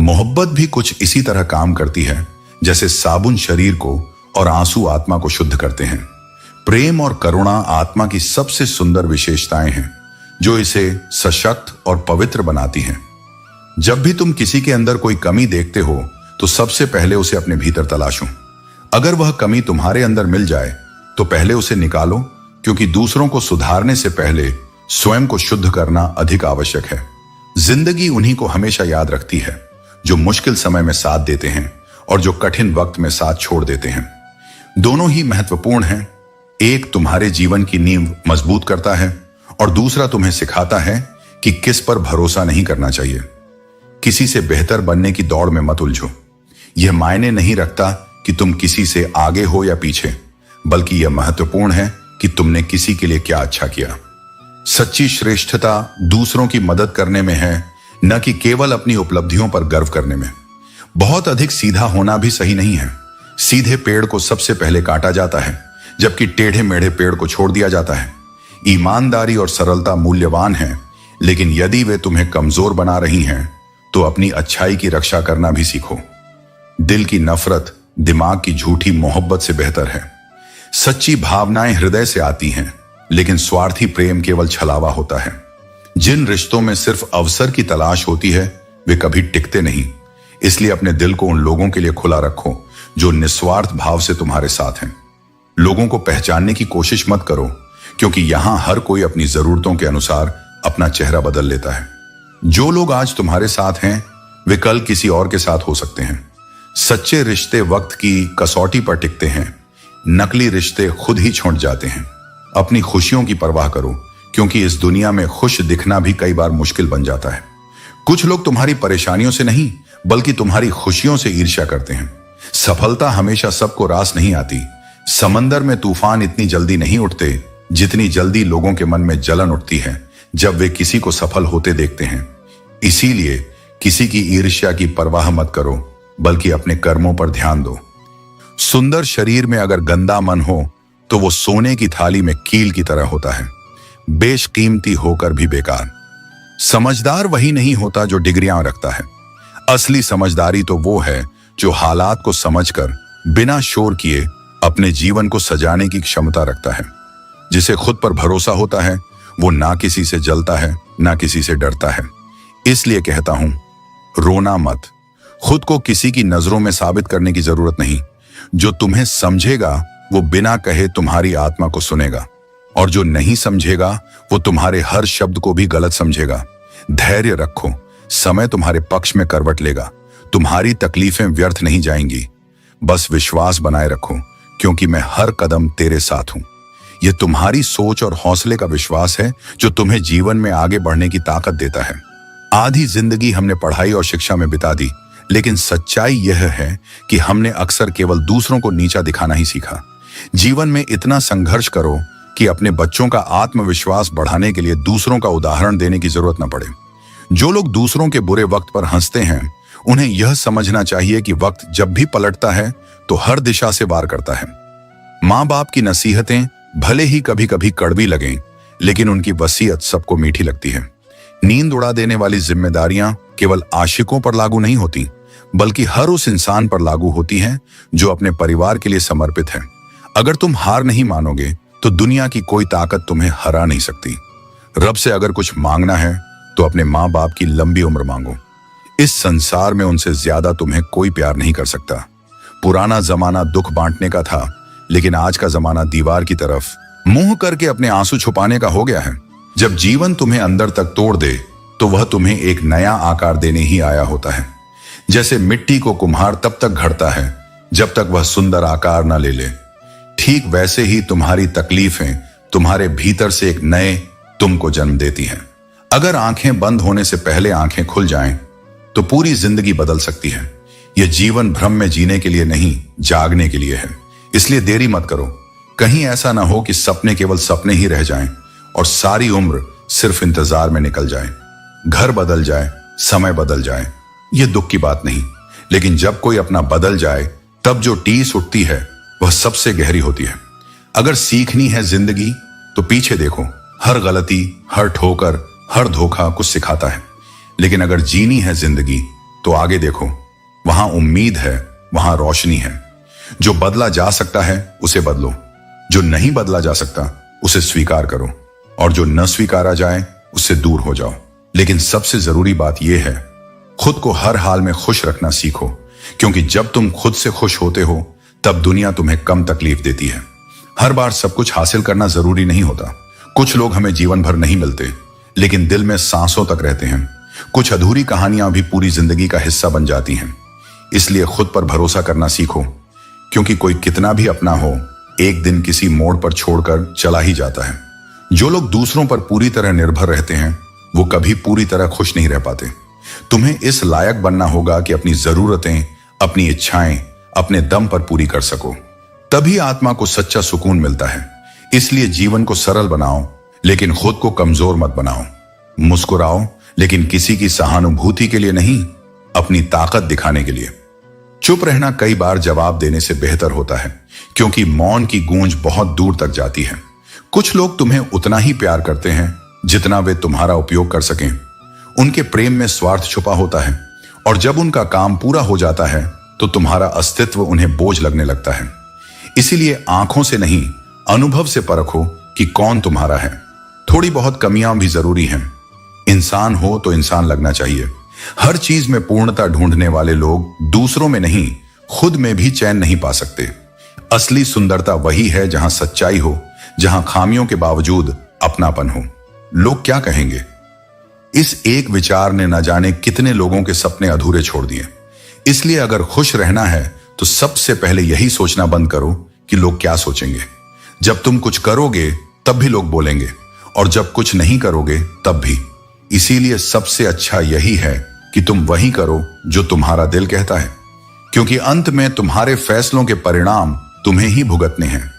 मोहब्बत भी कुछ इसी तरह काम करती है जैसे साबुन शरीर को और आंसू आत्मा को शुद्ध करते हैं। प्रेम और करुणा आत्मा की सबसे सुंदर विशेषताएं हैं जो इसे सशक्त और पवित्र बनाती हैं। जब भी तुम किसी के अंदर कोई कमी देखते हो तो सबसे पहले उसे अपने भीतर तलाशो। अगर वह कमी तुम्हारे अंदर मिल जाए तो पहले उसे निकालो, क्योंकि दूसरों को सुधारने से पहले स्वयं को शुद्ध करना अधिक आवश्यक है। जिंदगी उन्हीं को हमेशा याद रखती है जो मुश्किल समय में साथ देते हैं और जो कठिन वक्त में साथ छोड़ देते हैं। दोनों ही महत्वपूर्ण हैं। एक तुम्हारे जीवन की नींव मजबूत करता है और दूसरा तुम्हें सिखाता है कि किस पर भरोसा नहीं करना चाहिए। किसी से बेहतर बनने की दौड़ में मत उलझो। यह मायने नहीं रखता कि तुम किसी से आगे हो या पीछे, बल्कि यह महत्वपूर्ण है कि तुमने किसी के लिए क्या अच्छा किया। सच्ची श्रेष्ठता दूसरों की मदद करने में है, न कि केवल अपनी उपलब्धियों पर गर्व करने में। बहुत अधिक सीधा होना भी सही नहीं है। सीधे पेड़ को सबसे पहले काटा जाता है, जबकि टेढ़े मेढ़े पेड़ को छोड़ दिया जाता है। ईमानदारी और सरलता मूल्यवान है, लेकिन यदि वे तुम्हें कमजोर बना रही हैं तो अपनी अच्छाई की रक्षा करना भी सीखो। दिल की नफरत दिमाग की झूठी मोहब्बत से बेहतर है। सच्ची भावनाएं हृदय से आती हैं, लेकिन स्वार्थी प्रेम केवल छलावा होता है। जिन रिश्तों में सिर्फ अवसर की तलाश होती है वे कभी टिकते नहीं। इसलिए अपने दिल को उन लोगों के लिए खुला रखो जो निस्वार्थ भाव से तुम्हारे साथ हैं। लोगों को पहचानने की कोशिश मत करो, क्योंकि यहां हर कोई अपनी जरूरतों के अनुसार अपना चेहरा बदल लेता है। जो लोग आज तुम्हारे साथ हैं वे कल किसी और के साथ हो सकते हैं। सच्चे रिश्ते वक्त की कसौटी पर टिकते हैं, नकली रिश्ते खुद ही छूट जाते हैं। अपनी खुशियों की परवाह करो, क्योंकि इस दुनिया में खुश दिखना भी कई बार मुश्किल बन जाता है। कुछ लोग तुम्हारी परेशानियों से नहीं बल्कि तुम्हारी खुशियों से ईर्ष्या करते हैं। सफलता हमेशा सबको रास नहीं आती। समंदर में तूफान इतनी जल्दी नहीं उठते जितनी जल्दी लोगों के मन में जलन उठती है जब वे किसी को सफल होते देखते हैं। इसीलिए किसी की ईर्ष्या की परवाह मत करो, बल्कि अपने कर्मों पर ध्यान दो। सुंदर शरीर में अगर गंदा मन हो तो वो सोने की थाली में कील की तरह होता है, बेशकीमती होकर भी बेकार। समझदार वही नहीं होता जो डिग्रियां रखता है। असली समझदारी तो वो है जो हालात को समझकर बिना शोर किए अपने जीवन को सजाने की क्षमता रखता है। जिसे खुद पर भरोसा होता है वो ना किसी से जलता है ना किसी से डरता है। इसलिए कहता हूं, रोना मत। खुद को किसी की नजरों में साबित करने की जरूरत नहीं। जो तुम्हें समझेगा वो बिना कहे तुम्हारी आत्मा को सुनेगा, और जो नहीं समझेगा वो तुम्हारे हर शब्द को भी गलत समझेगा। धैर्य रखो, समय तुम्हारे पक्ष में करवट लेगा। तुम्हारी तकलीफें व्यर्थ नहीं जाएंगी। बस विश्वास बनाए रखो, क्योंकि मैं हर कदम तेरे साथ हूं। यह तुम्हारी सोच और हौसले का विश्वास है जो तुम्हें जीवन में आगे बढ़ने की ताकत देता है। आधी जिंदगी हमने पढ़ाई और शिक्षा में बिता दी, लेकिन सच्चाई यह है कि हमने अक्सर केवल दूसरों को नीचा दिखाना ही सीखा। जीवन में इतना संघर्ष करो कि अपने बच्चों का आत्मविश्वास बढ़ाने के लिए दूसरों का उदाहरण देने की जरूरत न पड़े। जो लोग दूसरों के बुरे वक्त पर हंसते हैं उन्हें यह समझना चाहिए कि वक्त जब भी पलटता है तो हर दिशा से वार करता है। माँ बाप की नसीहतें भले ही कभी कभी कड़वी लगें, लेकिन उनकी वसीयत सबको मीठी लगती है। नींद उड़ा देने वाली जिम्मेदारियां केवल आशिकों पर लागू नहीं होती, बल्कि हर उस इंसान पर लागू होती हैं जो अपने परिवार के लिए समर्पित है। अगर तुम हार नहीं मानोगे तो दुनिया की कोई ताकत तुम्हें हरा नहीं सकती। रब से अगर कुछ मांगना है तो अपने माँ बाप की लंबी उम्र मांगो। इस संसार में उनसे ज्यादा तुम्हें कोई प्यार नहीं कर सकता। पुराना जमाना दुख बांटने का था, लेकिन आज का जमाना दीवार की तरफ मुंह करके अपने आंसू छुपाने का हो गया है। जब जीवन तुम्हें अंदर तक तोड़ दे तो वह तुम्हें एक नया आकार देने ही आया होता है। जैसे मिट्टी को कुम्हार तब तक घड़ता है जब तक वह सुंदर आकार न ले ले, ठीक वैसे ही तुम्हारी तकलीफें तुम्हारे भीतर से एक नए तुमको जन्म देती हैं। अगर आंखें बंद होने से पहले आंखें खुल जाएं, तो पूरी जिंदगी बदल सकती है। यह जीवन भ्रम में जीने के लिए नहीं, जागने के लिए है। इसलिए देरी मत करो, कहीं ऐसा ना हो कि सपने केवल सपने ही रह जाएं और सारी उम्र सिर्फ इंतजार में निकल जाए। घर बदल जाए, समय बदल जाए, यह दुख की बात नहीं, लेकिन जब कोई अपना बदल जाए तब जो टीस उठती है वह सबसे गहरी होती है। अगर सीखनी है जिंदगी तो पीछे देखो। हर गलती, हर ठोकर, हर धोखा कुछ सिखाता है। लेकिन अगर जीनी है जिंदगी तो आगे देखो, वहां उम्मीद है, वहां रोशनी है। जो बदला जा सकता है उसे बदलो, जो नहीं बदला जा सकता उसे स्वीकार करो, और जो न स्वीकारा जाए उससे दूर हो जाओ। लेकिन सबसे जरूरी बात यह है, खुद को हर हाल में खुश रखना सीखो, क्योंकि जब तुम खुद से खुश होते हो तब दुनिया तुम्हें कम तकलीफ देती है। हर बार सब कुछ हासिल करना जरूरी नहीं होता। कुछ लोग हमें जीवन भर नहीं मिलते, लेकिन दिल में सांसों तक रहते हैं। कुछ अधूरी कहानियां भी पूरी जिंदगी का हिस्सा बन जाती हैं। इसलिए खुद पर भरोसा करना सीखो, क्योंकि कोई कितना भी अपना हो, एक दिन किसी मोड़ पर छोड़कर चला ही जाता है। जो लोग दूसरों पर पूरी तरह निर्भर रहते हैं वो कभी पूरी तरह खुश नहीं रह पाते। तुम्हें इस लायक बनना होगा कि अपनी जरूरतें, अपनी इच्छाएं अपने दम पर पूरी कर सको। तभी आत्मा को सच्चा सुकून मिलता है। इसलिए जीवन को सरल बनाओ, लेकिन खुद को कमजोर मत बनाओ। मुस्कुराओ, लेकिन किसी की सहानुभूति के लिए नहीं, अपनी ताकत दिखाने के लिए। चुप रहना कई बार जवाब देने से बेहतर होता है, क्योंकि मौन की गूंज बहुत दूर तक जाती है। कुछ लोग तुम्हें उतना ही प्यार करते हैं जितना वे तुम्हारा उपयोग कर सकें। उनके प्रेम में स्वार्थ छुपा होता है, और जब उनका काम पूरा हो जाता है तो तुम्हारा अस्तित्व उन्हें बोझ लगने लगता है। इसीलिए आंखों से नहीं, अनुभव से परखो कि कौन तुम्हारा है। थोड़ी बहुत कमियां भी जरूरी हैं। इंसान हो तो इंसान लगना चाहिए। हर चीज में पूर्णता ढूंढने वाले लोग दूसरों में नहीं, खुद में भी चैन नहीं पा सकते। असली सुंदरता वही है जहां सच्चाई हो, जहां खामियों के बावजूद अपनापन हो। लोग क्या कहेंगे, इस एक विचार ने न जाने कितने लोगों के सपने अधूरे छोड़ दिए। इसलिए अगर खुश रहना है तो सबसे पहले यही सोचना बंद करो कि लोग क्या सोचेंगे। जब तुम कुछ करोगे तब भी लोग बोलेंगे, और जब कुछ नहीं करोगे तब भी। इसीलिए सबसे अच्छा यही है कि तुम वही करो जो तुम्हारा दिल कहता है, क्योंकि अंत में तुम्हारे फैसलों के परिणाम तुम्हें ही भुगतने हैं।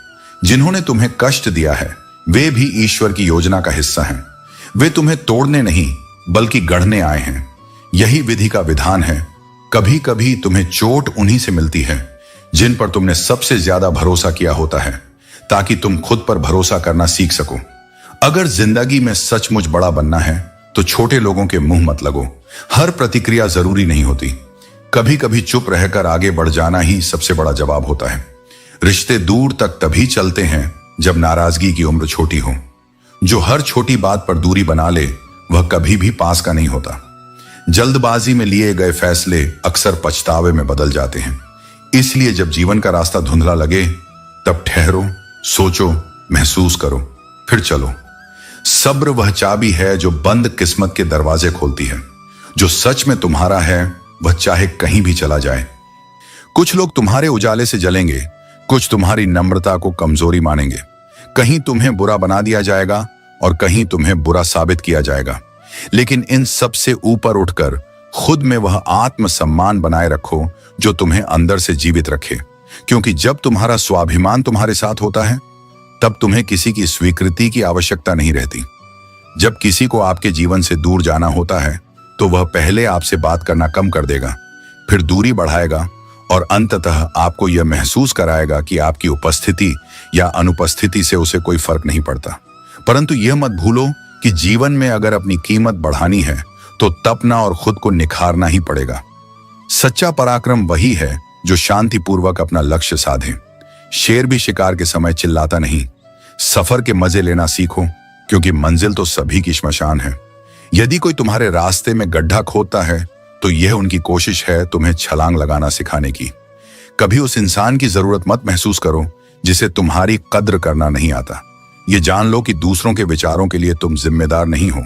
जिन्होंने तुम्हें कष्ट दिया है वे भी ईश्वर की योजना का हिस्सा हैं। वे तुम्हें तोड़ने नहीं बल्कि गढ़ने आए हैं। यही विधि का विधान है। कभी कभी तुम्हें चोट उन्हीं से मिलती है जिन पर तुमने सबसे ज्यादा भरोसा किया होता है, ताकि तुम खुद पर भरोसा करना सीख सको। अगर जिंदगी में सचमुच बड़ा बनना है तो छोटे लोगों के मुंह मत लगो। हर प्रतिक्रिया जरूरी नहीं होती। कभी कभी चुप रहकर आगे बढ़ जाना ही सबसे बड़ा जवाब होता है। रिश्ते दूर तक तभी चलते हैं जब नाराजगी की उम्र छोटी हो। जो हर छोटी बात पर दूरी बना ले वह कभी भी पास का नहीं होता। जल्दबाजी में लिए गए फैसले अक्सर पछतावे में बदल जाते हैं। इसलिए जब जीवन का रास्ता धुंधला लगे तब ठहरो, सोचो, महसूस करो, फिर चलो। सब्र वह चाबी है जो बंद किस्मत के दरवाजे खोलती है। जो सच में तुम्हारा है वह चाहे कहीं भी चला जाए। कुछ लोग तुम्हारे उजाले से जलेंगे, कुछ तुम्हारी नम्रता को कमजोरी मानेंगे। कहीं तुम्हें बुरा बना दिया जाएगा और कहीं तुम्हें बुरा साबित किया जाएगा। लेकिन इन सब से ऊपर उठकर खुद में वह आत्मसम्मान बनाए रखो जो तुम्हें अंदर से जीवित रखे, क्योंकि जब तुम्हारा स्वाभिमान तुम्हारे साथ होता है तब तुम्हें किसी की स्वीकृति की आवश्यकता नहीं रहती। जब किसी को आपके जीवन से दूर जाना होता है तो वह पहले आपसे बात करना कम कर देगा, फिर दूरी बढ़ाएगा और अंततः आपको यह महसूस कराएगा कि आपकी उपस्थिति या अनुपस्थिति से उसे कोई फर्क नहीं पड़ता। परंतु यह मत भूलो कि जीवन में अगर अपनी कीमत बढ़ानी है तो तपना और खुद को निखारना ही पड़ेगा। सच्चा पराक्रम वही है जो शांतिपूर्वक अपना लक्ष्य साधे। शेर भी शिकार के समय चिल्लाता नहीं। सफर के मजे लेना सीखो, क्योंकि मंजिल तो सभी की श्मशान है। यदि कोई तुम्हारे रास्ते में गड्ढा खोदता है तो यह उनकी कोशिश है तुम्हें छलांग लगाना सिखाने की। कभी उस इंसान की जरूरत मत महसूस करो जिसे तुम्हारी कद्र करना नहीं आता। ये जान लो कि दूसरों के विचारों के लिए तुम जिम्मेदार नहीं हो।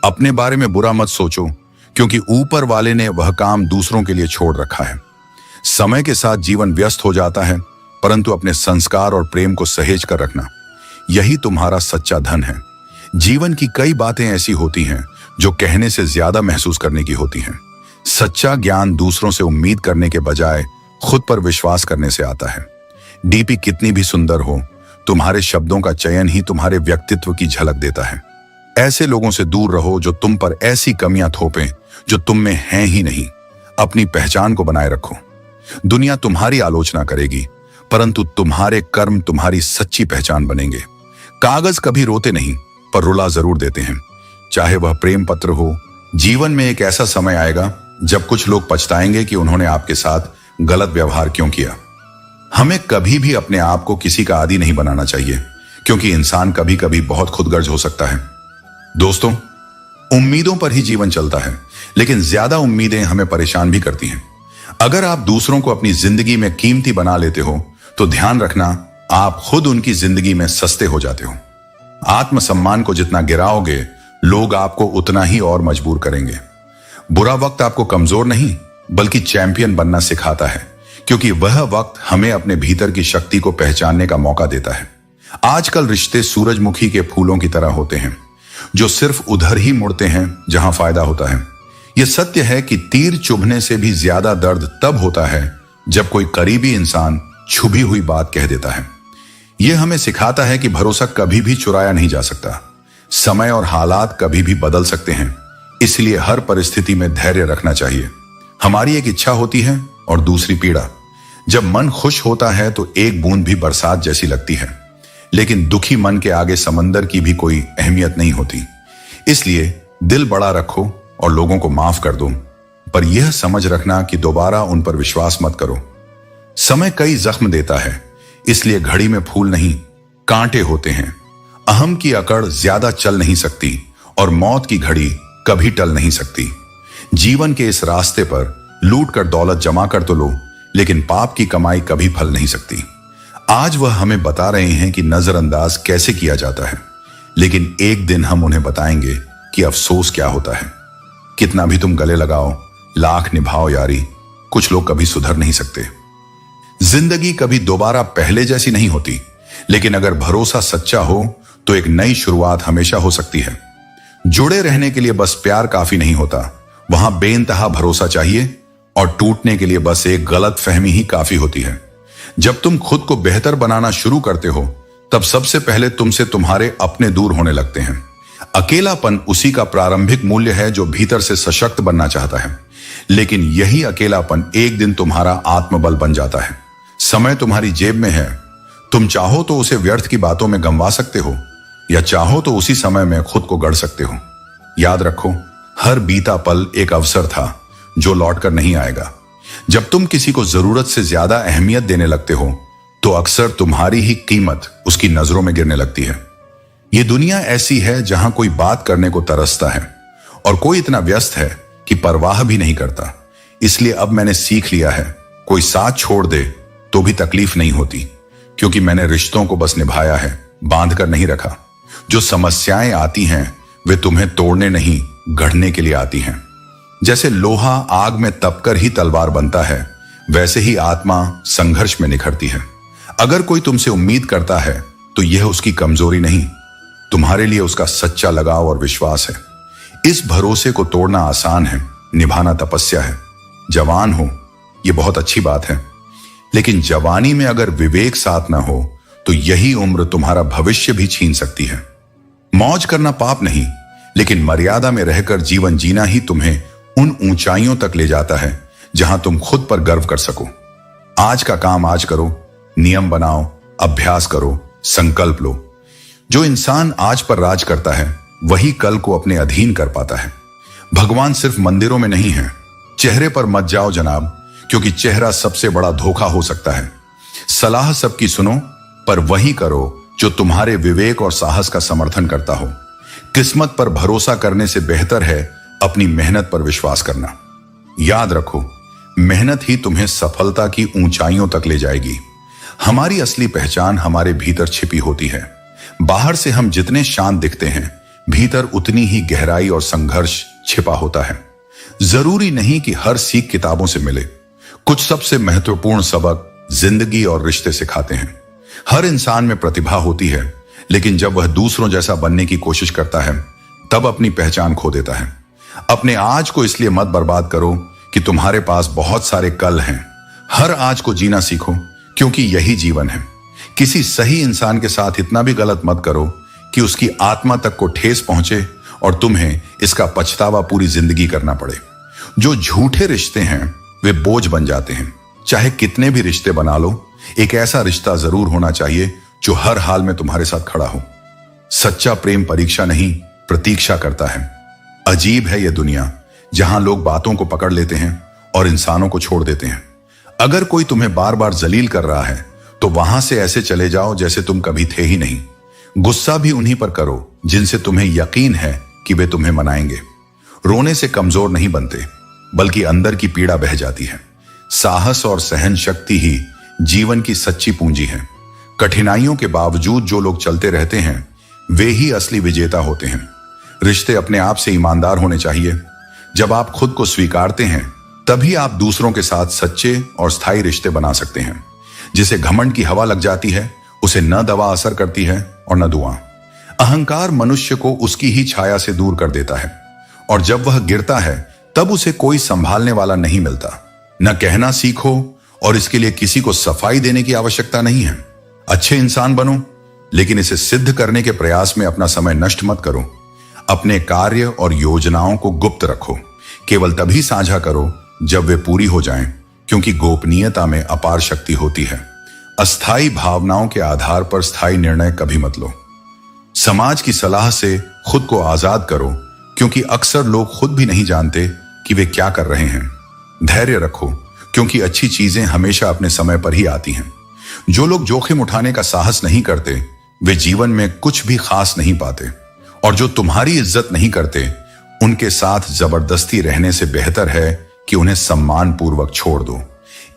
अपने बारे में बुरा मत सोचो, क्योंकि ऊपर वाले ने वह काम दूसरों के लिए छोड़ रखा है। समय के साथ जीवन व्यस्त हो जाता है, परंतु अपने संस्कार और प्रेम को सहेज कर रखना, यही तुम्हारा सच्चा धन है। जीवन की कई बातें ऐसी होती हैं जो कहने से ज्यादा महसूस करने की होती हैं। सच्चा ज्ञान दूसरों से उम्मीद करने के बजाय खुद पर विश्वास करने से आता है। डीपी कितनी भी सुंदर हो, तुम्हारे शब्दों का चयन ही तुम्हारे व्यक्तित्व की झलक देता है। ऐसे लोगों से दूर रहो जो तुम पर ऐसी कमियां थोपें जो तुम में हैं ही नहीं। अपनी पहचान को बनाए रखो। दुनिया तुम्हारी आलोचना करेगी, परंतु तुम्हारे कर्म तुम्हारी सच्ची पहचान बनेंगे। कागज कभी रोते नहीं, पर रुला जरूर देते हैं। चाहे वह प्रेम पत्र हो। जीवन में एक ऐसा समय आएगा जब कुछ लोग पछताएंगे कि उन्होंने आपके साथ गलत व्यवहार क्यों किया। हमें कभी भी अपने आप को किसी का आदी नहीं बनाना चाहिए, क्योंकि इंसान कभी कभी बहुत खुदगर्ज हो सकता है। दोस्तों, उम्मीदों पर ही जीवन चलता है, लेकिन ज्यादा उम्मीदें हमें परेशान भी करती हैं। अगर आप दूसरों को अपनी जिंदगी में कीमती बना लेते हो तो ध्यान रखना, आप खुद उनकी जिंदगी में सस्ते हो जाते हो। आत्मसम्मान को जितना गिराओगे, लोग आपको उतना ही और मजबूर करेंगे। बुरा वक्त आपको कमजोर नहीं बल्कि चैंपियन बनना सिखाता है, क्योंकि वह वक्त हमें अपने भीतर की शक्ति को पहचानने का मौका देता है। आजकल रिश्ते सूरजमुखी के फूलों की तरह होते हैं, जो सिर्फ उधर ही मुड़ते हैं जहां फायदा होता है। यह सत्य है कि तीर चुभने से भी ज्यादा दर्द तब होता है जब कोई करीबी इंसान छुभी हुई बात कह देता है। यह हमें सिखाता है कि भरोसा कभी भी चुराया नहीं जा सकता। समय और हालात कभी भी बदल सकते हैं, इसलिए हर परिस्थिति में धैर्य रखना चाहिए। हमारी एक इच्छा होती है और दूसरी पीड़ा। जब मन खुश होता है तो एक बूंद भी बरसात जैसी लगती है, लेकिन दुखी मन के आगे समंदर की भी कोई अहमियत नहीं होती। इसलिए दिल बड़ा रखो और लोगों को माफ कर दो, पर यह समझ रखना कि दोबारा उन पर विश्वास मत करो। समय कई जख्म देता है, इसलिए घड़ी में फूल नहीं कांटे होते हैं। अहम की अकड़ ज्यादा चल नहीं सकती और मौत की घड़ी कभी टल नहीं सकती। जीवन के इस रास्ते पर लूट कर दौलत जमा कर तो लो, लेकिन पाप की कमाई कभी फल नहीं सकती। आज वह हमें बता रहे हैं कि नजरअंदाज कैसे किया जाता है, लेकिन एक दिन हम उन्हें बताएंगे कि अफसोस क्या होता है। कितना भी तुम गले लगाओ, लाख निभाओ यारी, कुछ लोग कभी सुधर नहीं सकते। जिंदगी कभी दोबारा पहले जैसी नहीं होती, लेकिन अगर भरोसा सच्चा हो तो एक नई शुरुआत हमेशा हो सकती है। जुड़े रहने के लिए बस प्यार काफी नहीं होता, वहां बेइंतहा भरोसा चाहिए, और टूटने के लिए बस एक गलत फहमी ही काफी होती है। जब तुम खुद को बेहतर बनाना शुरू करते हो, तब सबसे पहले तुमसे तुम्हारे अपने दूर होने लगते हैं। अकेलापन उसी का प्रारंभिक मूल्य है जो भीतर से सशक्त बनना चाहता है, लेकिन यही अकेलापन एक दिन तुम्हारा आत्मबल बन जाता है। समय तुम्हारी जेब में है, तुम चाहो तो उसे व्यर्थ की बातों में गंवा सकते हो, या चाहो तो उसी समय में खुद को गढ़ सकते हो। याद रखो, हर बीता पल एक अवसर था जो लौटकर नहीं आएगा। जब तुम किसी को जरूरत से ज्यादा अहमियत देने लगते हो, तो अक्सर तुम्हारी ही कीमत उसकी नजरों में गिरने लगती है। यह दुनिया ऐसी है जहां कोई बात करने को तरसता है और कोई इतना व्यस्त है कि परवाह भी नहीं करता। इसलिए अब मैंने सीख लिया है, कोई साथ छोड़ दे तो भी तकलीफ नहीं होती, क्योंकि मैंने रिश्तों को बस निभाया है, बांध कर नहीं रखा। जो समस्याएं आती हैं वे तुम्हें तोड़ने नहीं, गढ़ने के लिए आती हैं। जैसे लोहा आग में तपकर ही तलवार बनता है, वैसे ही आत्मा संघर्ष में निखरती है। अगर कोई तुमसे उम्मीद करता है तो यह उसकी कमजोरी नहीं, तुम्हारे लिए उसका सच्चा लगाव और विश्वास है। इस भरोसे को तोड़ना आसान है, निभाना तपस्या है। जवान हो, यह बहुत अच्छी बात है, लेकिन जवानी में अगर विवेक साथ ना हो तो यही उम्र तुम्हारा भविष्य भी छीन सकती है। मौज करना पाप नहीं, लेकिन मर्यादा में रहकर जीवन जीना ही तुम्हें उन ऊंचाइयों तक ले जाता है जहां तुम खुद पर गर्व कर सको। आज का काम आज करो, नियम बनाओ, अभ्यास करो, संकल्प लो। जो इंसान आज पर राज करता है वही कल को अपने अधीन कर पाता है। भगवान सिर्फ मंदिरों में नहीं है। चेहरे पर मत जाओ जनाब, क्योंकि चेहरा सबसे बड़ा धोखा हो सकता है। सलाह सबकी सुनो, पर वही करो जो तुम्हारे विवेक और साहस का समर्थन करता हो। किस्मत पर भरोसा करने से बेहतर है अपनी मेहनत पर विश्वास करना। याद रखो, मेहनत ही तुम्हें सफलता की ऊंचाइयों तक ले जाएगी। हमारी असली पहचान हमारे भीतर छिपी होती है। बाहर से हम जितने शांत दिखते हैं, भीतर उतनी ही गहराई और संघर्ष छिपा होता है। जरूरी नहीं कि हर सीख किताबों से मिले। कुछ सबसे महत्वपूर्ण सबक जिंदगी और रिश्ते सिखाते हैं। हर इंसान में प्रतिभा होती है, लेकिन जब वह दूसरों जैसा बनने की कोशिश करता है, तब अपनी पहचान खो देता है। अपने आज को इसलिए मत बर्बाद करो कि तुम्हारे पास बहुत सारे कल हैं। हर आज को जीना सीखो, क्योंकि यही जीवन है। किसी सही इंसान के साथ इतना भी गलत मत करो कि उसकी आत्मा तक को ठेस पहुंचे और तुम्हें इसका पछतावा पूरी जिंदगी करना पड़े। जो झूठे रिश्ते हैं वे बोझ बन जाते हैं। चाहे कितने भी रिश्ते बना लो, एक ऐसा रिश्ता जरूर होना चाहिए जो हर हाल में तुम्हारे साथ खड़ा हो। सच्चा प्रेम परीक्षा नहीं, प्रतीक्षा करता है। अजीब है यह दुनिया, जहां लोग बातों को पकड़ लेते हैं और इंसानों को छोड़ देते हैं। अगर कोई तुम्हें बार बार जलील कर रहा है तो वहां से ऐसे चले जाओ जैसे तुम कभी थे ही नहीं। गुस्सा भी उन्हीं पर करो जिनसे तुम्हें यकीन है कि वे तुम्हें मनाएंगे। रोने से कमजोर नहीं बनते, बल्कि अंदर की पीड़ा बह जाती है। साहस और सहन शक्ति ही जीवन की सच्ची पूंजी है। कठिनाइयों के बावजूद जो लोग चलते रहते हैं वे ही असली विजेता होते हैं। रिश्ते अपने आप से ईमानदार होने चाहिए। जब आप खुद को स्वीकारते हैं तभी आप दूसरों के साथ सच्चे और स्थायी रिश्ते बना सकते हैं। जिसे घमंड की हवा लग जाती है उसे न दवा असर करती है और न दुआ। अहंकार मनुष्य को उसकी ही छाया से दूर कर देता है और जब वह गिरता है तब उसे कोई संभालने वाला नहीं मिलता। न कहना सीखो और इसके लिए किसी को सफाई देने की आवश्यकता नहीं है। अच्छे इंसान बनो, लेकिन इसे सिद्ध करने के प्रयास में अपना समय नष्ट मत करो। अपने कार्य और योजनाओं को गुप्त रखो। केवल तभी साझा करो जब वे पूरी हो जाएं, क्योंकि गोपनीयता में अपार शक्ति होती है। अस्थायी भावनाओं के आधार पर स्थायी निर्णय कभी मत लो। समाज की सलाह से खुद को आजाद करो, क्योंकि अक्सर लोग खुद भी नहीं जानते कि वे क्या कर रहे हैं। धैर्य रखो, क्योंकि अच्छी चीजें हमेशा अपने समय पर ही आती हैं। जो लोग जोखिम उठाने का साहस नहीं करते वे जीवन में कुछ भी खास नहीं पाते, और जो तुम्हारी इज्जत नहीं करते उनके साथ जबरदस्ती रहने से बेहतर है कि उन्हें सम्मान पूर्वक छोड़ दो।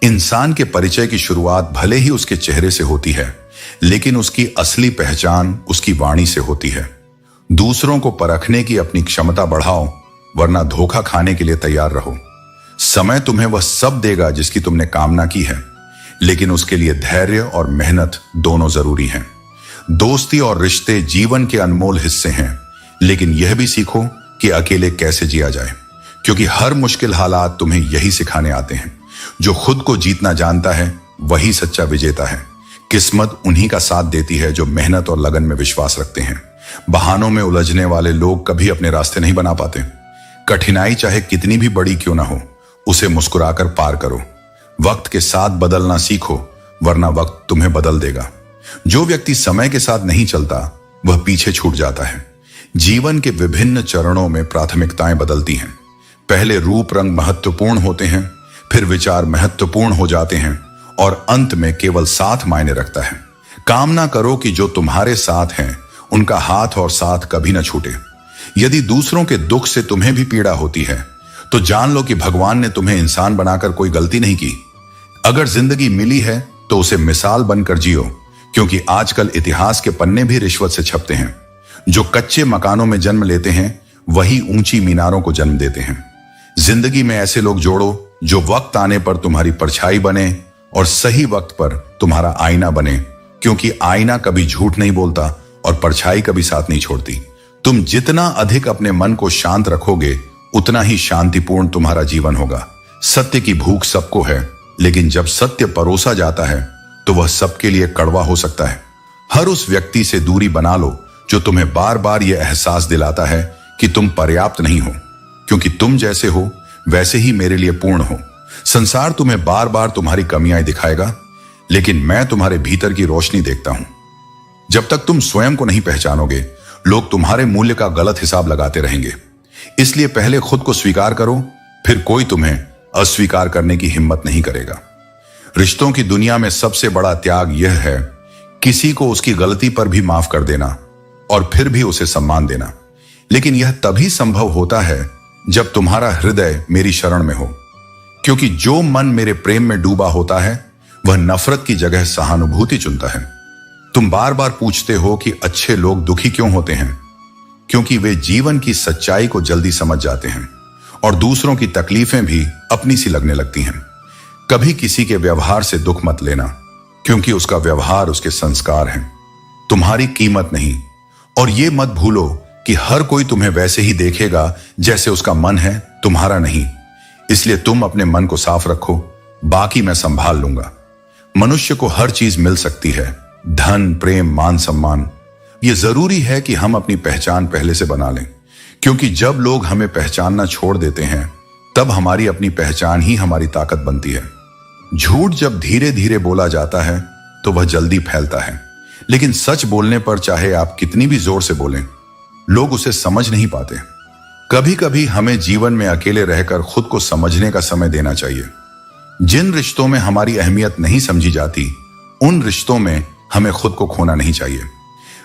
इंसान के परिचय की शुरुआत भले ही उसके चेहरे से होती है, लेकिन उसकी असली पहचान उसकी वाणी से होती है। दूसरों को परखने की अपनी क्षमता बढ़ाओ, वरना धोखा खाने के लिए तैयार रहो। समय तुम्हें वह सब देगा जिसकी तुमने कामना की है, लेकिन उसके लिए धैर्य और मेहनत दोनों जरूरी हैं। दोस्ती और रिश्ते जीवन के अनमोल हिस्से हैं, लेकिन यह भी सीखो कि अकेले कैसे जिया जाए, क्योंकि हर मुश्किल हालात तुम्हें यही सिखाने आते हैं। जो खुद को जीतना जानता है वही सच्चा विजेता है। किस्मत उन्हीं का साथ देती है जो मेहनत और लगन में विश्वास रखते हैं। बहानों में उलझने वाले लोग कभी अपने रास्ते नहीं बना पाते। कठिनाई चाहे कितनी भी बड़ी क्यों ना हो, उसे मुस्कुराकर पार करो। वक्त के साथ बदलना सीखो, वरना वक्त तुम्हें बदल देगा। जो व्यक्ति समय के साथ नहीं चलता वह पीछे छूट जाता है। जीवन के विभिन्न चरणों में प्राथमिकताएं बदलती हैं। पहले रूप रंग महत्वपूर्ण होते हैं, फिर विचार महत्वपूर्ण हो जाते हैं, और अंत में केवल साथ मायने रखता है। कामना करो कि जो तुम्हारे साथ हैं उनका हाथ और साथ कभी न छूटे। यदि दूसरों के दुख से तुम्हें भी पीड़ा होती है तो जान लो कि भगवान ने तुम्हें इंसान बनाकर कोई गलती नहीं की। अगर जिंदगी मिली है तो उसे मिसाल बनकर जियो, क्योंकि आजकल इतिहास के पन्ने भी रिश्वत से छपते हैं। जो कच्चे मकानों में जन्म लेते हैं वही ऊंची मीनारों को जन्म देते हैं। जिंदगी में ऐसे लोग जोड़ो जो वक्त आने पर तुम्हारी परछाई बने और सही वक्त पर तुम्हारा आईना बने, क्योंकि आईना कभी झूठ नहीं बोलता और परछाई कभी साथ नहीं छोड़ती। तुम जितना अधिक अपने मन को शांत रखोगे उतना ही शांतिपूर्ण तुम्हारा जीवन होगा। सत्य की भूख सबको है, लेकिन जब सत्य परोसा जाता है तो वह सबके लिए कड़वा हो सकता है। हर उस व्यक्ति से दूरी बना लो जो तुम्हें बार बार यह एहसास दिलाता है कि तुम पर्याप्त नहीं हो, क्योंकि तुम जैसे हो वैसे ही मेरे लिए पूर्ण हो। संसार तुम्हें बार बार तुम्हारी कमियां दिखाएगा, लेकिन मैं तुम्हारे भीतर की रोशनी देखता हूं। जब तक तुम स्वयं को नहीं पहचानोगे लोग तुम्हारे मूल्य का गलत हिसाब लगाते रहेंगे। इसलिए पहले खुद को स्वीकार करो, फिर कोई तुम्हें अस्वीकार करने की हिम्मत नहीं करेगा। रिश्तों की दुनिया में सबसे बड़ा त्याग यह है किसी को उसकी गलती पर भी माफ कर देना और फिर भी उसे सम्मान देना। लेकिन यह तभी संभव होता है जब तुम्हारा हृदय मेरी शरण में हो, क्योंकि जो मन मेरे प्रेम में डूबा होता है वह नफरत की जगह सहानुभूति चुनता है। तुम बार बार पूछते हो कि अच्छे लोग दुखी क्यों होते हैं, क्योंकि वे जीवन की सच्चाई को जल्दी समझ जाते हैं और दूसरों की तकलीफें भी अपनी सी लगने लगती हैं। कभी किसी के व्यवहार से दुख मत लेना, क्योंकि उसका व्यवहार उसके संस्कार हैं, तुम्हारी कीमत नहीं। और ये मत भूलो कि हर कोई तुम्हें वैसे ही देखेगा जैसे उसका मन है, तुम्हारा नहीं। इसलिए तुम अपने मन को साफ रखो, बाकी मैं संभाल लूंगा। मनुष्य को हर चीज मिल सकती है, धन, प्रेम, मान, सम्मान। यह जरूरी है कि हम अपनी पहचान पहले से बना लें, क्योंकि जब लोग हमें पहचानना छोड़ देते हैं तब हमारी अपनी पहचान ही हमारी ताकत बनती है। झूठ जब धीरे धीरे बोला जाता है तो वह जल्दी फैलता है, लेकिन सच बोलने पर चाहे आप कितनी भी जोर से बोलें लोग उसे समझ नहीं पाते। कभी कभी हमें जीवन में अकेले रहकर खुद को समझने का समय देना चाहिए। जिन रिश्तों में हमारी अहमियत नहीं समझी जाती, उन रिश्तों में हमें खुद को खोना नहीं चाहिए।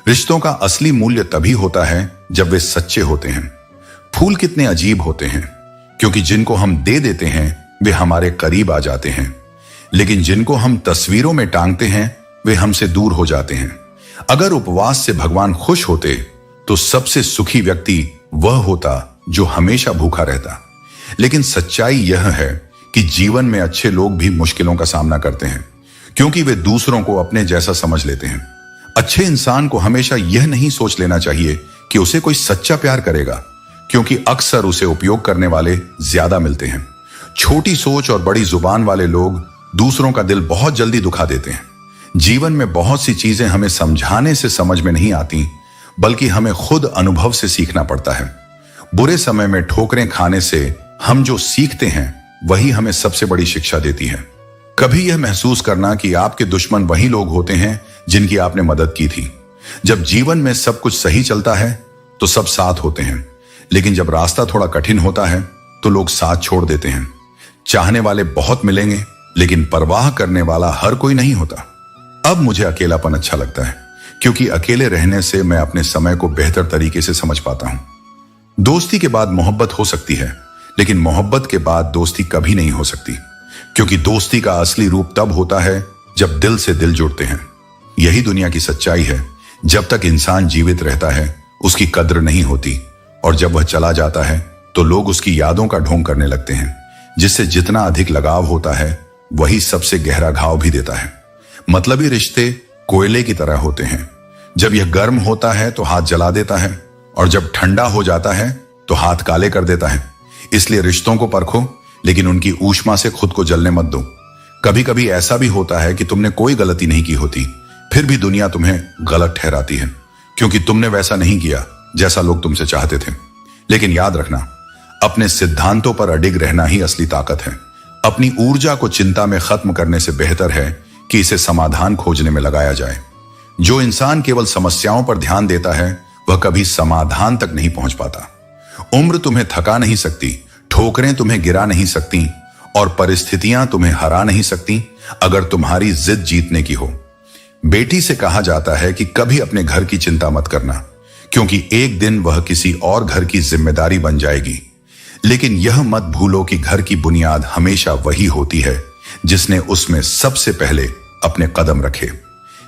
रिश्तों का असली मूल्य तभी होता है जब वे सच्चे होते हैं। फूल कितने अजीब होते हैं, क्योंकि जिनको हम दे देते हैं वे हमारे करीब आ जाते हैं, लेकिन जिनको हम तस्वीरों में टांगते हैं वे हमसे दूर हो जाते हैं। अगर उपवास से भगवान खुश होते तो सबसे सुखी व्यक्ति वह होता जो हमेशा भूखा रहता। लेकिन सच्चाई यह है कि जीवन में अच्छे लोग भी मुश्किलों का सामना करते हैं, क्योंकि वे दूसरों को अपने जैसा समझ लेते हैं। अच्छे इंसान को हमेशा यह नहीं सोच लेना चाहिए कि उसे कोई सच्चा प्यार करेगा, क्योंकि अक्सर उसे उपयोग करने वाले ज्यादा मिलते हैं। छोटी सोच और बड़ी जुबान वाले लोग दूसरों का दिल बहुत जल्दी दुखा देते हैं। जीवन में बहुत सी चीजें हमें समझाने से समझ में नहीं आती, बल्कि हमें खुद अनुभव से सीखना पड़ता है। बुरे समय में ठोकरें खाने से हम जो सीखते हैं वही हमें सबसे बड़ी शिक्षा देती है। कभी यह महसूस करना कि आपके दुश्मन वही लोग होते हैं जिनकी आपने मदद की थी। जब जीवन में सब कुछ सही चलता है तो सब साथ होते हैं, लेकिन जब रास्ता थोड़ा कठिन होता है तो लोग साथ छोड़ देते हैं। चाहने वाले बहुत मिलेंगे, लेकिन परवाह करने वाला हर कोई नहीं होता। अब मुझे अकेलापन अच्छा लगता है, क्योंकि अकेले रहने से मैं अपने समय को बेहतर तरीके से समझ पाता हूं। दोस्ती के बाद मोहब्बत हो सकती है, लेकिन मोहब्बत के बाद दोस्ती कभी नहीं हो सकती, क्योंकि दोस्ती का असली रूप तब होता है जब दिल से दिल जुड़ते हैं। यही दुनिया की सच्चाई है। जब तक इंसान जीवित रहता है उसकी कद्र नहीं होती, और जब वह चला जाता है तो लोग उसकी यादों का ढोंग करने लगते हैं, जिससे जितना अधिक लगाव होता है वही सबसे गहरा घाव भी देता है। मतलबी रिश्ते कोयले की तरह होते हैं। जब यह गर्म होता है तो हाथ जला देता है, और जब ठंडा हो जाता है तो हाथ काले कर देता है। इसलिए रिश्तों को परखो, लेकिन उनकी ऊष्मा से खुद को जलने मत दो। कभी कभी ऐसा भी होता है कि तुमने कोई गलती नहीं की होती, फिर भी दुनिया तुम्हें गलत ठहराती है, क्योंकि तुमने वैसा नहीं किया जैसा लोग तुमसे चाहते थे। लेकिन याद रखना, अपने सिद्धांतों पर अडिग रहना ही असली ताकत है। अपनी ऊर्जा को चिंता में खत्म करने से बेहतर है कि इसे समाधान खोजने में लगाया जाए। जो इंसान केवल समस्याओं पर ध्यान देता है वह कभी समाधान तक नहीं पहुंच पाता। उम्र तुम्हें थका नहीं सकती, ठोकरें तुम्हें गिरा नहीं सकती, और परिस्थितियां तुम्हें हरा नहीं सकती अगर तुम्हारी जिद जीतने की हो। बेटी से कहा जाता है कि कभी अपने घर की चिंता मत करना, क्योंकि एक दिन वह किसी और घर की जिम्मेदारी बन जाएगी। लेकिन यह मत भूलो कि घर की बुनियाद हमेशा वही होती है जिसने उसमें सबसे पहले अपने कदम रखे।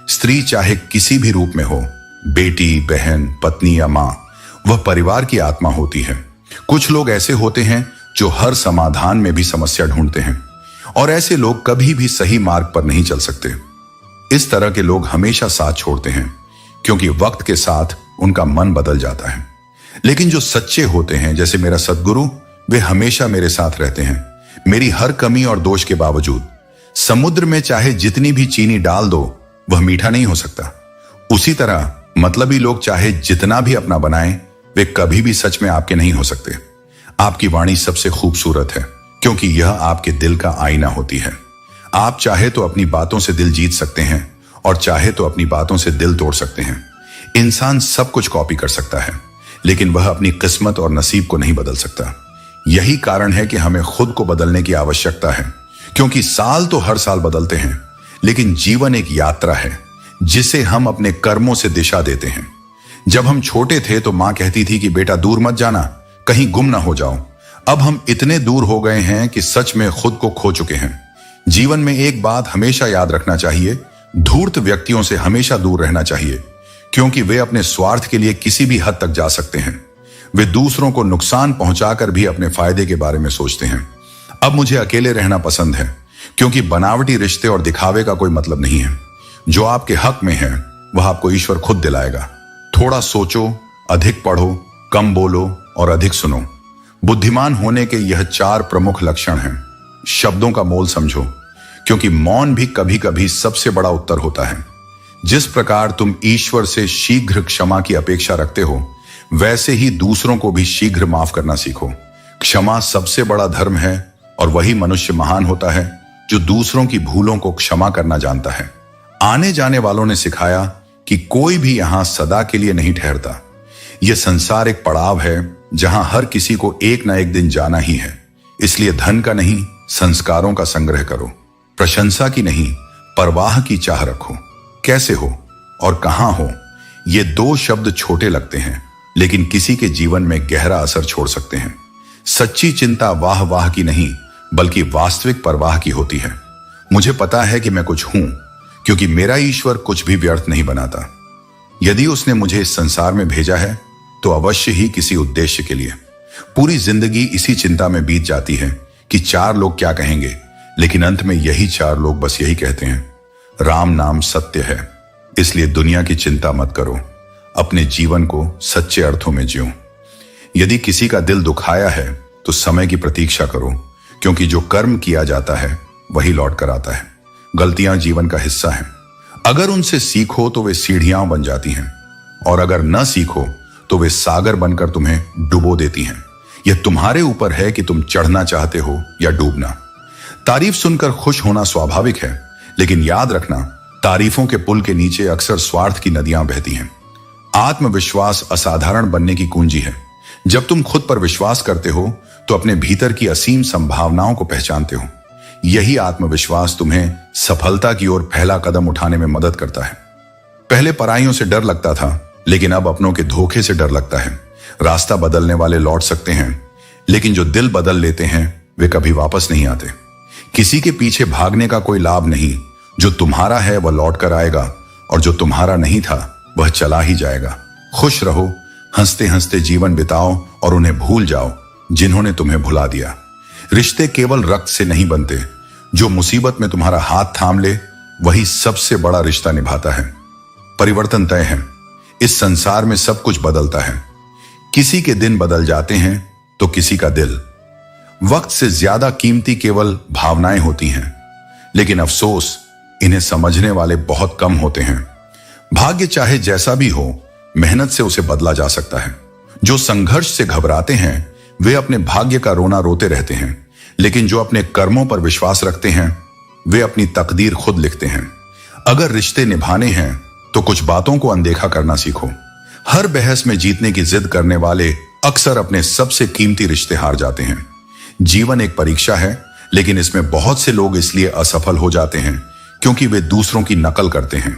स्त्री चाहे किसी भी रूप में हो, बेटी, बहन, पत्नी या मां, वह परिवार की आत्मा होती है। कुछ लोग ऐसे होते हैं जो हर समाधान में भी समस्या ढूंढते हैं, और ऐसे लोग कभी भी सही मार्ग पर नहीं चल सकते। इस तरह के लोग हमेशा साथ छोड़ते हैं, क्योंकि वक्त के साथ उनका मन बदल जाता है। लेकिन जो सच्चे होते हैं, जैसे मेरा सद्गुरु, वे हमेशा मेरे साथ रहते हैं, मेरी हर कमी और दोष के बावजूद। समुद्र में चाहे जितनी भी चीनी डाल दो, वह मीठा नहीं हो सकता। उसी तरह मतलबी लोग चाहे जितना भी अपना बनाएं, वे कभी भी सच में आपके नहीं हो सकते। आपकी वाणी सबसे खूबसूरत है, क्योंकि यह आपके दिल का आईना होती है। आप चाहे तो अपनी बातों से दिल जीत सकते हैं, और चाहे तो अपनी बातों से दिल तोड़ सकते हैं। इंसान सब कुछ कॉपी कर सकता है, लेकिन वह अपनी किस्मत और नसीब को नहीं बदल सकता। यही कारण है कि हमें खुद को बदलने की आवश्यकता है, क्योंकि साल तो हर साल बदलते हैं, लेकिन जीवन एक यात्रा है जिसे हम अपने कर्मों से दिशा देते हैं। जब हम छोटे थे तो मां कहती थी कि बेटा दूर मत जाना, कहीं गुम ना हो जाओ। अब हम इतने दूर हो गए हैं कि सच में खुद को खो चुके हैं। जीवन में एक बात हमेशा याद रखना चाहिए, धूर्त व्यक्तियों से हमेशा दूर रहना चाहिए, क्योंकि वे अपने स्वार्थ के लिए किसी भी हद तक जा सकते हैं। वे दूसरों को नुकसान पहुंचाकर भी अपने फायदे के बारे में सोचते हैं। अब मुझे अकेले रहना पसंद है, क्योंकि बनावटी रिश्ते और दिखावे का कोई मतलब नहीं है। जो आपके हक में है वह आपको ईश्वर खुद दिलाएगा। थोड़ा सोचो, अधिक पढ़ो, कम बोलो और अधिक सुनो। बुद्धिमान होने के यह 4 प्रमुख लक्षण हैं। शब्दों का मोल समझो, क्योंकि मौन भी कभी कभी सबसे बड़ा उत्तर होता है। जिस प्रकार तुम ईश्वर से शीघ्र क्षमा की अपेक्षा रखते हो, वैसे ही दूसरों को भी शीघ्र माफ करना सीखो। क्षमा सबसे बड़ा धर्म है, और वही मनुष्य महान होता है जो दूसरों की भूलों को क्षमा करना जानता है। आने जाने वालों ने सिखाया कि कोई भी यहां सदा के लिए नहीं ठहरता। यह संसार एक पड़ाव है जहां हर किसी को एक ना एक दिन जाना ही है। इसलिए धन का नहीं, संस्कारों का संग्रह करो। प्रशंसा की नहीं, परवाह की चाह रखो। कैसे हो और कहां हो, ये दो शब्द छोटे लगते हैं, लेकिन किसी के जीवन में गहरा असर छोड़ सकते हैं। सच्ची चिंता वाह वाह की नहीं, बल्कि वास्तविक परवाह की होती है। मुझे पता है कि मैं कुछ हूं, क्योंकि मेरा ईश्वर कुछ भी व्यर्थ नहीं बनाता। यदि उसने मुझे इस संसार में भेजा है तो अवश्य ही किसी उद्देश्य के लिए। पूरी जिंदगी इसी चिंता में बीत जाती है कि चार लोग क्या कहेंगे, लेकिन अंत में यही चार लोग बस यही कहते हैं, राम नाम सत्य है। इसलिए दुनिया की चिंता मत करो, अपने जीवन को सच्चे अर्थों में जियो। यदि किसी का दिल दुखाया है तो समय की प्रतीक्षा करो, क्योंकि जो कर्म किया जाता है वही लौट कर आता है। गलतियां जीवन का हिस्सा हैं। अगर उनसे सीखो तो वे सीढ़ियां बन जाती हैं, और अगर न सीखो तो वे सागर बनकर तुम्हें डुबो देती हैं। यह तुम्हारे ऊपर है कि तुम चढ़ना चाहते हो या डूबना। तारीफ सुनकर खुश होना स्वाभाविक है, लेकिन याद रखना, तारीफों के पुल के नीचे अक्सर स्वार्थ की नदियां बहती हैं। आत्मविश्वास असाधारण बनने की कुंजी है। जब तुम खुद पर विश्वास करते हो तो अपने भीतर की असीम संभावनाओं को पहचानते हो। यही आत्मविश्वास तुम्हें सफलता की ओर पहला कदम उठाने में मदद करता है। पहले पराइयों से डर लगता था, लेकिन अब अपनों के धोखे से डर लगता है। रास्ता बदलने वाले लौट सकते हैं, लेकिन जो दिल बदल लेते हैं वे कभी वापस नहीं आते। किसी के पीछे भागने का कोई लाभ नहीं। जो तुम्हारा है वह लौट कर आएगा, और जो तुम्हारा नहीं था वह चला ही जाएगा। खुश रहो, हंसते हंसते जीवन बिताओ और उन्हें भूल जाओ जिन्होंने तुम्हें भुला दिया। रिश्ते केवल रक्त से नहीं बनते। जो मुसीबत में तुम्हारा हाथ थाम ले वही सबसे बड़ा रिश्ता निभाता है। परिवर्तन तय है। इस संसार में सब कुछ बदलता है। किसी के दिन बदल जाते हैं तो किसी का दिल। वक्त से ज्यादा कीमती केवल भावनाएं होती हैं, लेकिन अफसोस इन्हें समझने वाले बहुत कम होते हैं। भाग्य चाहे जैसा भी हो, मेहनत से उसे बदला जा सकता है। जो संघर्ष से घबराते हैं वे अपने भाग्य का रोना रोते रहते हैं, लेकिन जो अपने कर्मों पर विश्वास रखते हैं वे अपनी तकदीर खुद लिखते हैं। अगर रिश्ते निभाने हैं तो कुछ बातों को अनदेखा करना सीखो। हर बहस में जीतने की जिद करने वाले अक्सर अपने सबसे कीमती रिश्ते हार जाते हैं। जीवन एक परीक्षा है, लेकिन इसमें बहुत से लोग इसलिए असफल हो जाते हैं क्योंकि वे दूसरों की नकल करते हैं।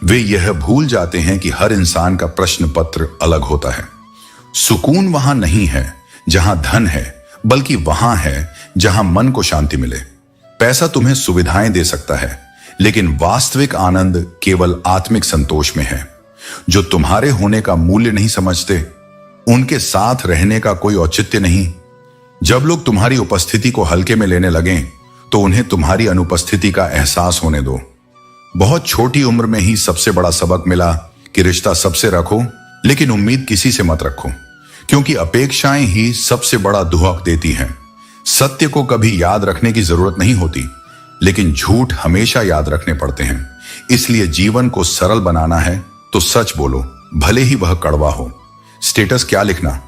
वे यह भूल जाते हैं कि हर इंसान का प्रश्न पत्र अलग होता है। सुकून वहां नहीं है जहां धन है, बल्कि वहां है जहां मन को शांति मिले। पैसा तुम्हें सुविधाएं दे सकता है, लेकिन वास्तविक आनंद केवल आत्मिक संतोष में है। जो तुम्हारे होने का मूल्य नहीं समझते उनके साथ रहने का कोई औचित्य नहीं। जब लोग तुम्हारी उपस्थिति को हल्के में लेने लगें तो उन्हें तुम्हारी अनुपस्थिति का एहसास होने दो। बहुत छोटी उम्र में ही सबसे बड़ा सबक मिला कि रिश्ता सबसे रखो, लेकिन उम्मीद किसी से मत रखो, क्योंकि अपेक्षाएं ही सबसे बड़ा दुहक देती हैं। सत्य को कभी याद रखने की जरूरत नहीं होती, लेकिन झूठ हमेशा याद रखने पड़ते हैं। इसलिए जीवन को सरल बनाना है तो सच बोलो, भले ही वह कड़वा हो। स्टेटस क्या लिखना?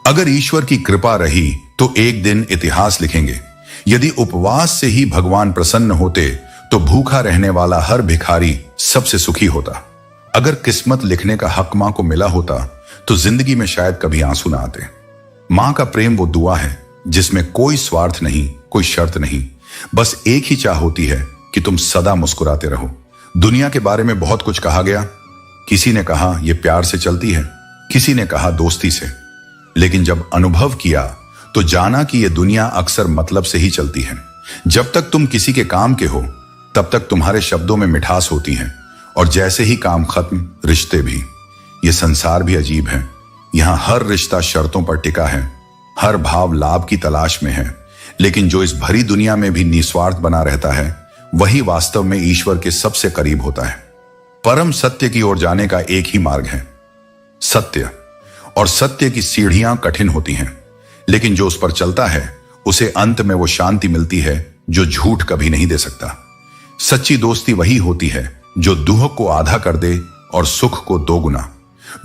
अगर ईश्वर की कृपा रही तो एक दिन इतिहास लिखेंगे। यदि उपवास से ही भगवान प्रसन्न होते तो भूखा रहने वाला हर भिखारी सबसे सुखी होता। अगर किस्मत लिखने का हक मां को मिला होता तो जिंदगी में शायद कभी आंसू ना आते। मां का प्रेम वो दुआ है जिसमें कोई स्वार्थ नहीं, कोई शर्त नहीं, बस एक ही चाह होती है कि तुम सदा मुस्कुराते रहो। दुनिया के बारे में बहुत कुछ कहा गया। किसी ने कहा यह प्यार से चलती है, किसी ने कहा दोस्ती से, लेकिन जब अनुभव किया तो जाना कि यह दुनिया अक्सर मतलब से ही चलती है। जब तक तुम किसी के काम के हो तब तक तुम्हारे शब्दों में मिठास होती है, और जैसे ही काम खत्म, रिश्ते भी। यह संसार भी अजीब है। यहां हर रिश्ता शर्तों पर टिका है, हर भाव लाभ की तलाश में है, लेकिन जो इस भरी दुनिया में भी निस्वार्थ बना रहता है वही वास्तव में ईश्वर के सबसे करीब होता है। परम सत्य की ओर जाने का एक ही मार्ग है, सत्य। और सत्य की सीढ़ियां कठिन होती हैं, लेकिन जो उस पर चलता है उसे अंत में वो शांति मिलती है जो झूठ कभी नहीं दे सकता। सच्ची दोस्ती वही होती है जो दुख को आधा कर दे और सुख को दोगुना।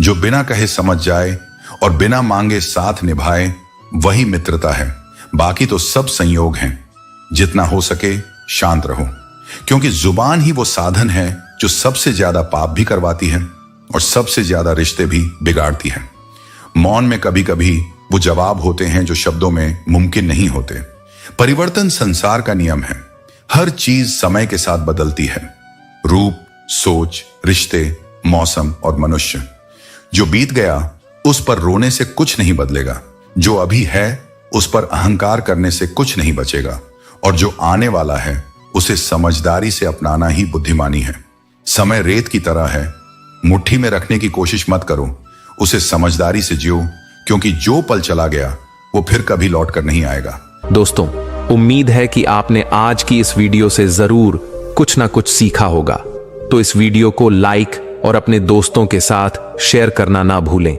जो बिना कहे समझ जाए और बिना मांगे साथ निभाए, वही मित्रता है। बाकी तो सब संयोग हैं। जितना हो सके शांत रहो, क्योंकि जुबान ही वो साधन है जो सबसे ज्यादा पाप भी करवाती है और सबसे ज्यादा रिश्ते भी बिगाड़ती है। मौन में कभी कभी वो जवाब होते हैं जो शब्दों में मुमकिन नहीं होते। परिवर्तन संसार का नियम है। हर चीज समय के साथ बदलती है। रूप, सोच, रिश्ते, मौसम और मनुष्य। जो बीत गया उस पर रोने से कुछ नहीं बदलेगा। जो अभी है उस पर अहंकार करने से कुछ नहीं बचेगा। और जो आने वाला है उसे समझदारी से अपनाना ही बुद्धिमानी है। समय रेत की तरह है, मुट्ठी में रखने की कोशिश मत करो, उसे समझदारी से जियो, क्योंकि जो पल चला गया वो फिर कभी लौट कर नहीं आएगा। दोस्तों, उम्मीद है कि आपने आज की इस वीडियो से जरूर कुछ ना कुछ सीखा होगा। तो इस वीडियो को लाइक और अपने दोस्तों के साथ शेयर करना ना भूलें।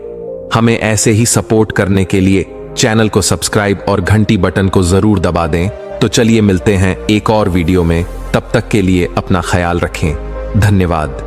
हमें ऐसे ही सपोर्ट करने के लिए चैनल को सब्सक्राइब और घंटी बटन को जरूर दबा दें। तो चलिए मिलते हैं एक और वीडियो में। तब तक के लिए अपना ख्याल रखें। धन्यवाद।